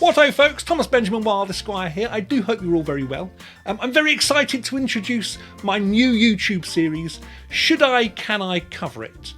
What ho folks, Thomas Benjamin Wild Esquire here. I do hope you're all very well. I'm very excited to introduce my new YouTube series, Should I, Can I Cover It?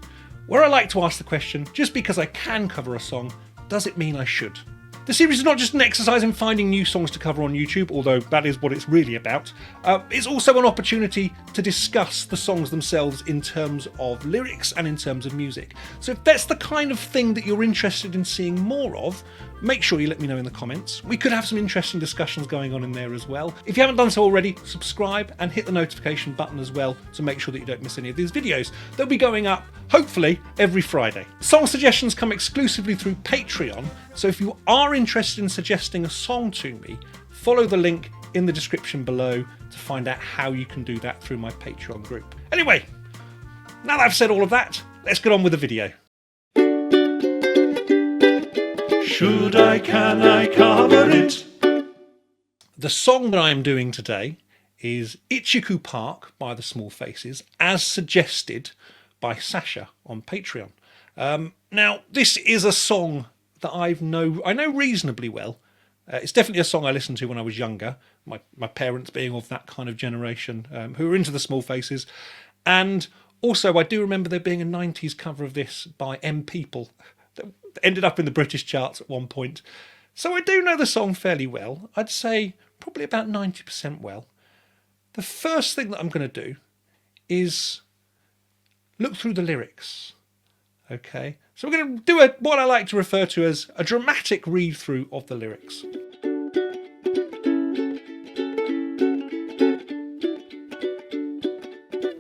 Where I like to ask the question, just because I can cover a song, does it mean I should? The series is not just an exercise in finding new songs to cover on YouTube, although that is what it's really about. It's also an opportunity to discuss the songs themselves in terms of lyrics and in terms of music. So if that's the kind of thing that you're interested in seeing more of, make sure you let me know in the comments. We could have some interesting discussions going on in there as well. If you haven't done so already, subscribe and hit the notification button as well to make sure that you don't miss any of these videos. They'll be going up, hopefully, every Friday. Song suggestions come exclusively through Patreon, so if you are interested in suggesting a song to me, follow the link in the description below to find out how you can do that through my Patreon group. Anyway, now that I've said all of that, let's get on with the video. Should I, can I cover it? The song that I am doing today is Itchycoo Park by the Small Faces, as suggested by Sasha on Patreon. Now, this is a song that I know reasonably well. It's definitely a song I listened to when I was younger, my parents being of that kind of generation who were into the Small Faces. And also, I do remember there being a 90s cover of this by M People that ended up in the British charts at one point. So I do know the song fairly well. I'd say probably about 90% well. The first thing that I'm going to do is look through the lyrics. Okay, so we're going to do what I like to refer to as a dramatic read through of the lyrics.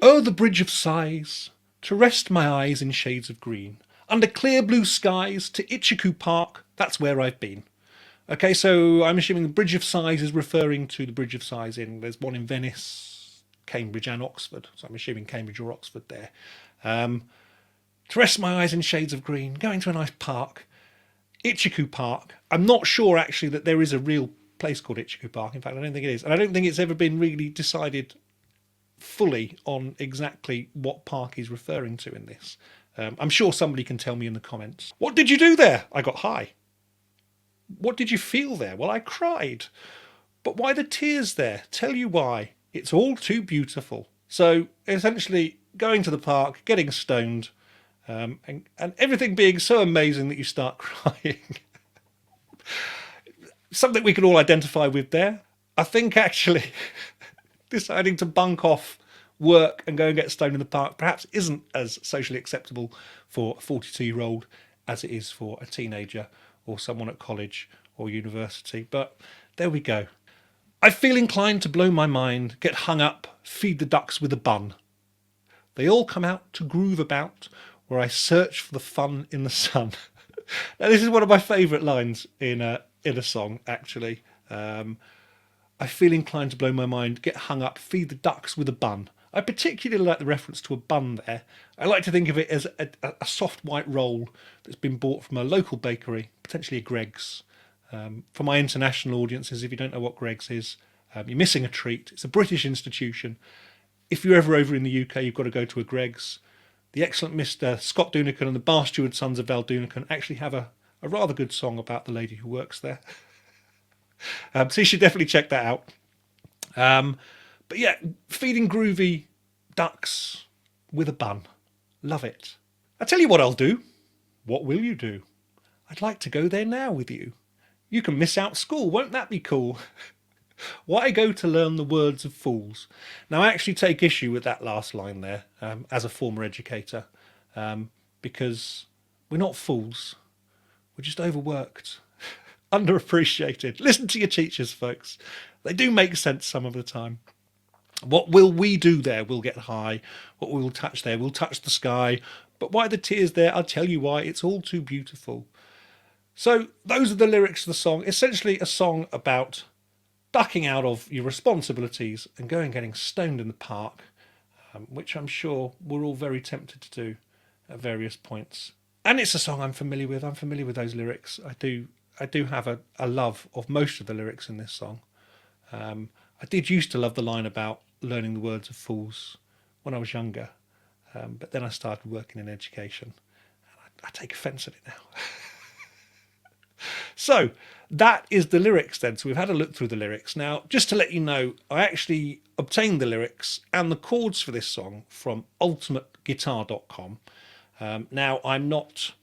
Oh, the bridge of sighs, to rest my eyes in shades of green, under clear blue skies, to Itchycoo Park, that's where I've been. Okay, so I'm assuming the Bridge of Sighs is referring to the Bridge of Sighs there's one in Venice, Cambridge and Oxford, so I'm assuming Cambridge or Oxford there. To rest my eyes in shades of green, going to a nice park, Itchycoo Park. I'm not sure actually that there is a real place called Itchycoo Park. In fact, I don't think it is. And I don't think it's ever been really decided fully on exactly what park he's referring to in this. I'm sure somebody can tell me in the comments. What did you do there? I got high. What did you feel there? Well, I cried. But why the tears there? Tell you why. It's all too beautiful. So essentially going to the park, getting stoned, and everything being so amazing that you start crying. Something we can all identify with there. I think actually deciding to bunk off work and go and get stoned in the park perhaps isn't as socially acceptable for a 42-year-old as it is for a teenager or someone at college or university. But there we go. I feel inclined to blow my mind, get hung up, feed the ducks with a bun. They all come out to groove about, where I search for the fun in the sun. Now, this is one of my favourite lines in a song, actually. I feel inclined to blow my mind, get hung up, feed the ducks with a bun. I particularly like the reference to a bun there. I like to think of it as a soft white roll that's been bought from a local bakery, potentially a Greggs. For my international audiences, if you don't know what Greggs is, you're missing a treat. It's a British institution. If you're ever over in the UK, you've got to go to a Greggs. The excellent Mr. Scott Dunican and the Bar Steward Sons of Val Dunican actually have a rather good song about the lady who works there. So you should definitely check that out. But yeah, feeding groovy ducks with a bun. Love it. I tell you what I'll do. What will you do? I'd like to go there now with you. You can miss out school, won't that be cool? Why go to learn the words of fools? Now, I actually take issue with that last line there as a former educator, because we're not fools. We're just overworked, underappreciated. Listen to your teachers, folks. They do make sense some of the time. What will we do there? We'll get high. What we will touch there? We'll touch the sky. But why the tears there? I'll tell you why. It's all too beautiful. So those are the lyrics of the song. Essentially a song about ducking out of your responsibilities and going and getting stoned in the park, which I'm sure we're all very tempted to do at various points. And it's a song I'm familiar with. I'm familiar with those lyrics. I do have a love of most of the lyrics in this song. I did used to love the line about learning the words of fools when I was younger, but then I started working in education, and I take offence at it now. So that is the lyrics then. So we've had a look through the lyrics. Now, just to let you know, I actually obtained the lyrics and the chords for this song from ultimateguitar.com. Now, I'm not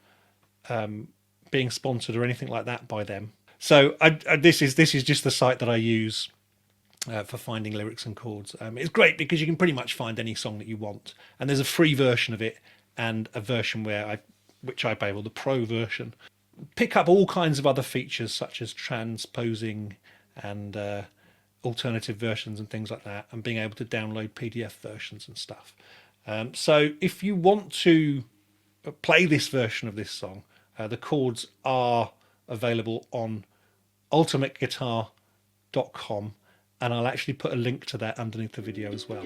being sponsored or anything like that by them. So this is just the site that I use for finding lyrics and chords. It's great because you can pretty much find any song that you want, and there's a free version of it and a version which I pay, well, the pro version. Pick up all kinds of other features such as transposing and alternative versions and things like that, and being able to download PDF versions and stuff. So if you want to play this version of this song, the chords are available on ultimateguitar.com, and I'll actually put a link to that underneath the video as well.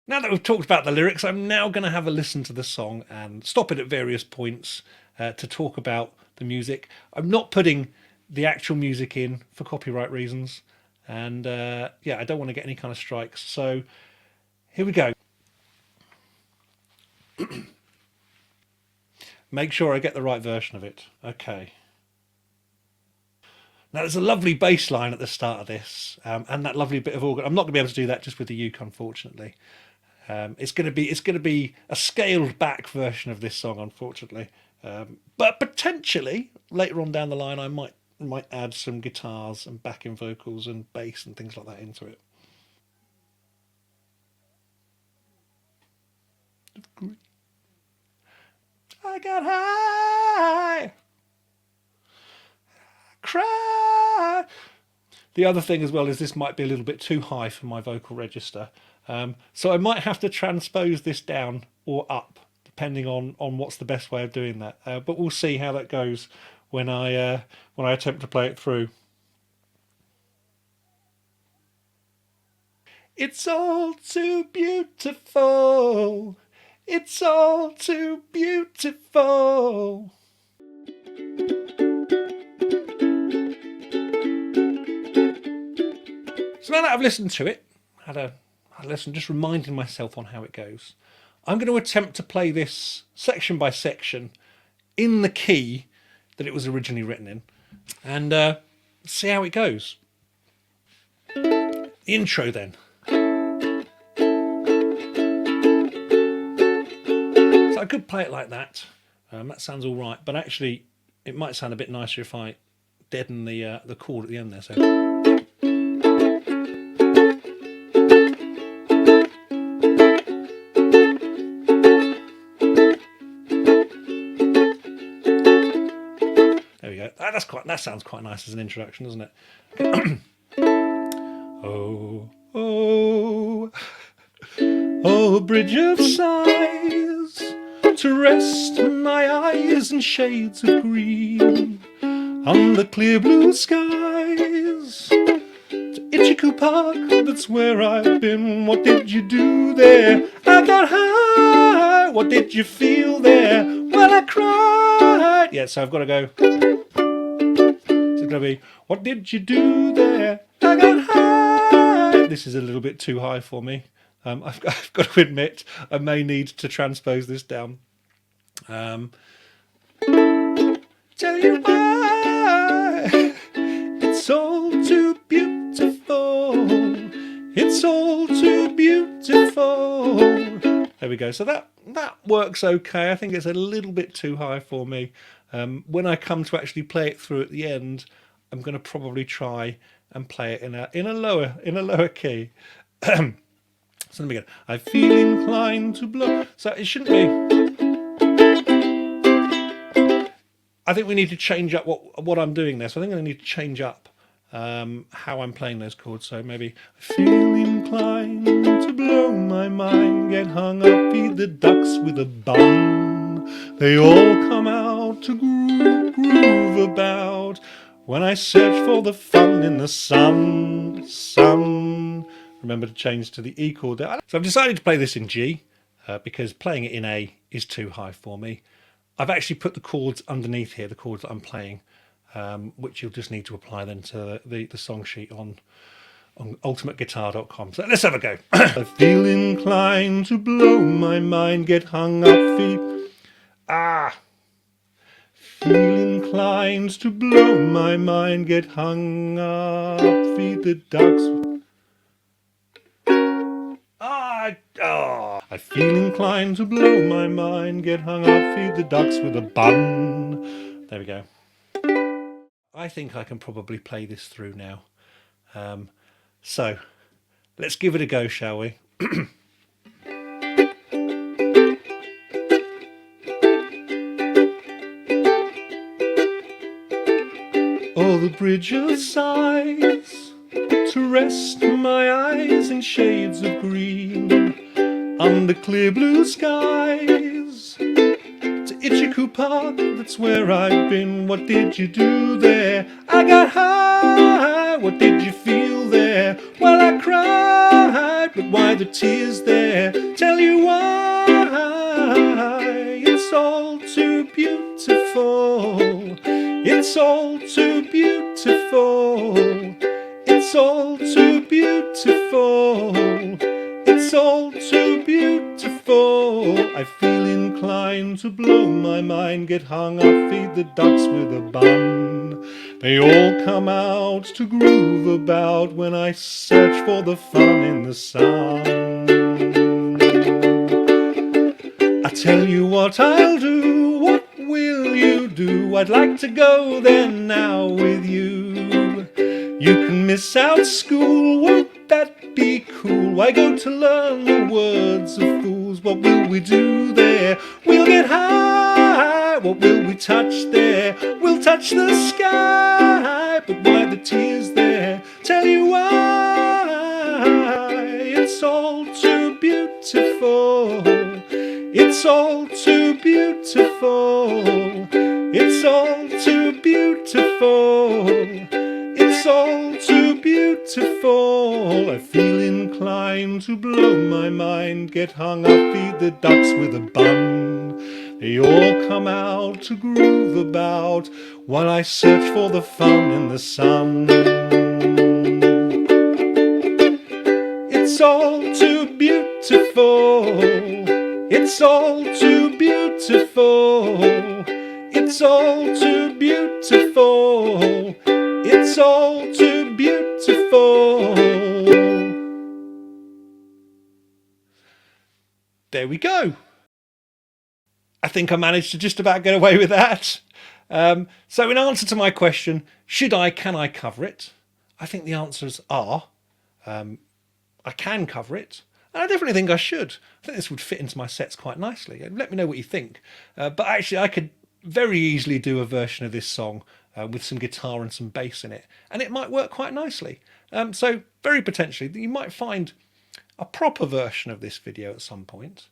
Now that we've talked about the lyrics, I'm now going to have a listen to the song and stop it at various points to talk about the music. I'm not putting the actual music in for copyright reasons, and yeah, I don't want to get any kind of strikes. So here we go. Make sure I get the right version of it. Okay. Now there's a lovely bass line at the start of this, and that lovely bit of organ. I'm not going to be able to do that just with the uke, unfortunately. It's going to be a scaled back version of this song, unfortunately. But potentially later on down the line, I might add some guitars and backing vocals and bass and things like that into it. I got high, cry. The other thing as well is this might be a little bit too high for my vocal register, so I might have to transpose this down or up, depending on what's the best way of doing that. But we'll see how that goes when I attempt to play it through. It's all too beautiful. It's all too beautiful. So now that I've listened to it, had a listen, just reminding myself on how it goes, I'm going to attempt to play this section by section in the key that it was originally written in, and see how it goes. The intro then. So I could play it like that. That sounds all right, but actually it might sound a bit nicer if I deaden the chord at the end there. So. There we go. That sounds quite nice as an introduction, doesn't it? Oh, oh, oh, bridge of sighs, to rest my eyes in shades of green on the clear blue skies. To Ichiku Park, that's where I've been. What did you do there? I got high. What did you feel there? Well, I cried. Yeah, so I've got to go. It's going to be, what did you do there? I got high. This is a little bit too high for me. I've got to admit, I may need to transpose this down. Tell you why. It's all too beautiful. It's all too beautiful. There we go. So that works okay. I think it's a little bit too high for me. When I come to actually play it through at the end, I'm going to probably try and play it in a lower key. So let me go. I feel inclined to blow. So it shouldn't be. I think we need to change up what I'm doing there. So I think I need to change up how I'm playing those chords. So maybe I feel inclined to blow my mind, get hung up, feed the ducks with a bun. They all come out to groove about when I search for the fun in the sun. Remember to change to the E chord there. So I've decided to play this in G because playing it in A is too high for me. I've actually put the chords underneath here, the chords that I'm playing, which you'll just need to apply then to the song sheet on on ultimateguitar.com. So let's have a go. I feel inclined to blow my mind, get hung up, feel inclined to blow my mind, get hung up, feed the ducks. I feel inclined to blow my mind, get hung up, feed the ducks with a bun. There we go. I think I can probably play this through now. So let's give it a go, shall we? Oh, the bridge of sighs, to rest my eyes in shades of green, under clear blue skies, to Ichiku Park, that's where I've been. What did you do there? I got high. What did you feel there? Well, I cried, but why the tears there? Tell you why. It's all too beautiful. It's all too beautiful. It's all too beautiful. It's all too beautiful. I feel inclined to blow my mind, get hung up, feed the ducks with a bun. They all come out to groove about when I search for the fun in the sun. I tell you what I'll do, what will you do? I'd like to go there now with you. You can miss out school, won't that be cool? Why go to learn the words of fools? What will we do there? We'll get high. What will we touch there? We'll touch the sky. But why the tears there? Tell you why. It's all too beautiful. It's all too beautiful. It's all too beautiful. It's all too beautiful. I feel inclined to blow my mind, get hung up, feed the ducks with a bun. They all come out to groove about while I search for the fun in the sun. It's all too beautiful. It's all too beautiful. It's all too beautiful. It's all too beautiful. There we go. I think I managed to just about get away with that. So in answer to my question, can I cover it? I think the answers are, I can cover it. And I definitely think I should. I think this would fit into my sets quite nicely. Let me know what you think. But actually, I could very easily do a version of this song with some guitar and some bass in it, and it might work quite nicely. So very potentially, you might find a proper version of this video at some point.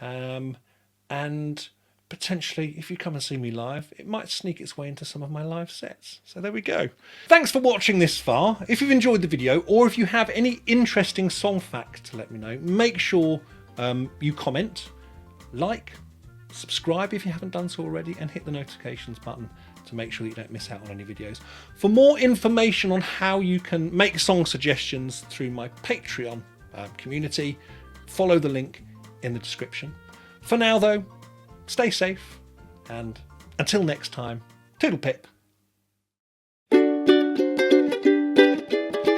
And potentially, if you come and see me live, it might sneak its way into some of my live sets. So there we go. Thanks for watching this far. If you've enjoyed the video, or if you have any interesting song facts to let me know, make sure you comment, like, subscribe if you haven't done so already, and hit the notifications button to make sure that you don't miss out on any videos. For more information on how you can make song suggestions through my Patreon community, follow the link in the description. For now though, stay safe, and until next time, toodle pip.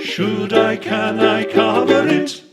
Should I, can I cover it?